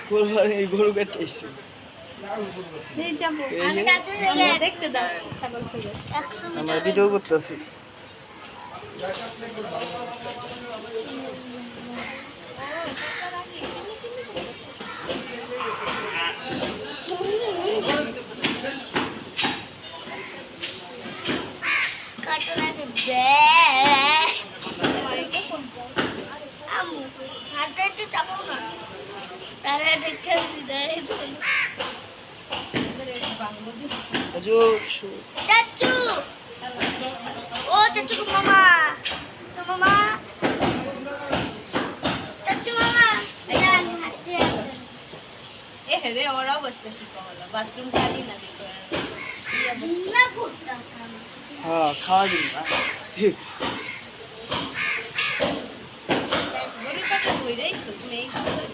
কোরবানি এই গরু কাটতেছি এই যাবো আমি দেখতে দাও ছাগল খুঁজে আমরা ভিডিও করতেছি চাচু ও চাচু মামা তো মামা চাচু মামা এ রে ওর অবস্থা কি কমলা বাথরুম খালি না দিতে না করতাম হ্যাঁ খাওয়া দিন